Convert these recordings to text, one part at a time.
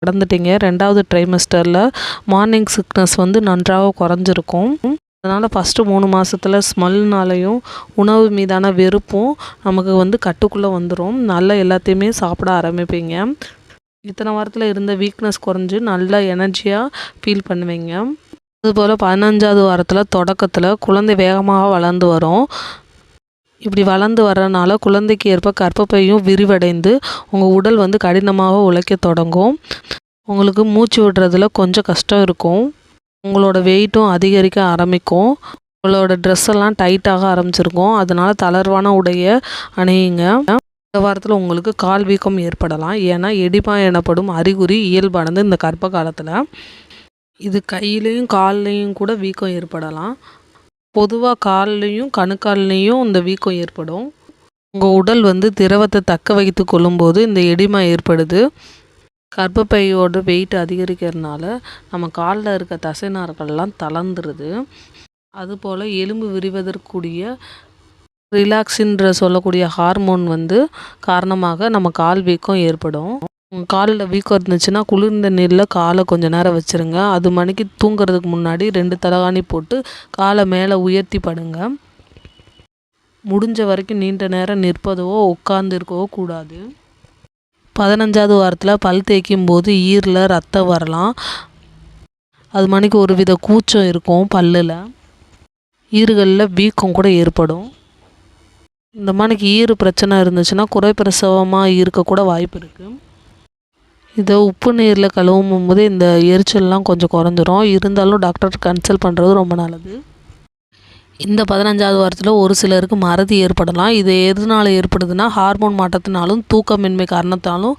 கடந்துட்டீங்க. 2வது ட்ரைமஸ்டரில் morning sickness வந்து நன்றாக குறைஞ்சிருக்கும். அதனால் ஃபஸ்ட்டு 3 மாதத்தில் ஸ்மெல்னாலையும் உணவு மீதான வெறுப்பும் நமக்கு வந்து கட்டுக்குள்ளே வந்துடும். நல்லா எல்லாத்தையுமே சாப்பிட ஆரம்பிப்பீங்க. இத்தனை வாரத்தில் இருந்த வீக்னஸ் குறைஞ்சி நல்லா எனர்ஜியாக ஃபீல் பண்ணுவீங்க. அதுபோல் 15வது வாரத்தில் தொடக்கத்தில் குழந்தை வேகமாக வளர்ந்து வரும். இப்படி வளர்ந்து வர்றதுனால குழந்தைக்கு ஏற்ப கர்ப்பப்பையும் விரிவடைந்து உங்கள் உடல் வந்து கடினமாக உழைக்க தொடங்கும். உங்களுக்கு மூச்சு விடுறதுல கொஞ்சம் கஷ்டம் இருக்கும். உங்களோட வெயிட்டும் அதிகரிக்க ஆரம்பிக்கும். உங்களோட ட்ரெஸ் எல்லாம் டைட்டாக ஆரம்பிச்சிருக்கும். அதனால தளர்வான உடையை அணியுங்க. இந்த வாரத்தில் உங்களுக்கு கால் வீக்கம் ஏற்படலாம். ஏன்னா எடிமா எனப்படும் அறிகுறி இயல்பானது இந்த கர்ப்ப காலத்தில். இது கையிலையும் கால்லையும் கூட வீக்கம் ஏற்படலாம். பொதுவாக கால்லையும் கணுக்கால்லையும் இந்த வீக்கம் ஏற்படும். உங்கள் உடல் வந்து திரவத்தை தக்க வைத்து கொள்ளும்போது இந்த எடிமா ஏற்படுது. கர்ப்பப்பையோட வெயிட் அதிகரிக்கிறதுனால நம்ம காலில் இருக்க தசைநார்கள்லாம் தளர்ந்துருது. அதுபோல் எலும்பு விரிவதற்குரிய ரிலாக்ஸின்ற சொல்லக்கூடிய ஹார்மோன் வந்து காரணமாக நம்ம கால் வீக்கம் ஏற்படும். காலில் வீக்கம் இருந்துச்சுன்னா குளிர்ந்த நீரில் காலை கொஞ்சம் நேரம் வச்சுருங்க. அது மணிக்கு தூங்குறதுக்கு முன்னாடி 2 தலகாணி போட்டு காலை மேலே உயர்த்தி படுங்க. முடிஞ்ச வரைக்கும் நீண்ட நேரம் நிற்பதவோ உட்கார்ந்து இருக்கவோ கூடாது. 15வது வாரத்தில் பல் தேய்க்கும் போது ஈரில் ரத்தம் வரலாம். அது மணிக்கு ஒரு வித கூச்சம் இருக்கும். பல்லில் ஈறுகளில் வீக்கம் கூட ஏற்படும். இந்த மணிக்கு ஈறு பிரச்சனை இருந்துச்சுன்னா குறைப்பிரசவமாக இருக்கக்கூட வாய்ப்பு இருக்குது. இதை உப்பு நீரில் கழுவும் போது இந்த எரிச்சல்லாம் கொஞ்சம் குறைஞ்சிரும். இருந்தாலும் டாக்டர் கன்சல்ட் பண்ணுறது ரொம்ப நல்லது. இந்த 15வது வாரத்தில் ஒரு சிலருக்கு மறதி ஏற்படலாம். இது எதனால் ஏற்படுதுன்னா ஹார்மோன் மாற்றத்தினாலும் தூக்கமின்மை காரணத்தாலும்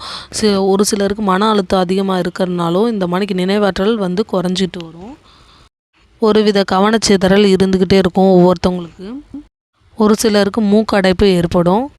ஒரு சிலருக்கு மன அழுத்தம் அதிகமாக இருக்கிறதுனாலும் இந்த மணிக்கு நினைவாற்றல் வந்து குறைஞ்சிட்டு வரும். ஒரு வித கவனச்சிதறல் இருந்துக்கிட்டே இருக்கும் ஒவ்வொருத்தவங்களுக்கு. ஒரு சிலருக்கு மூக்கடைப்பு ஏற்படும்.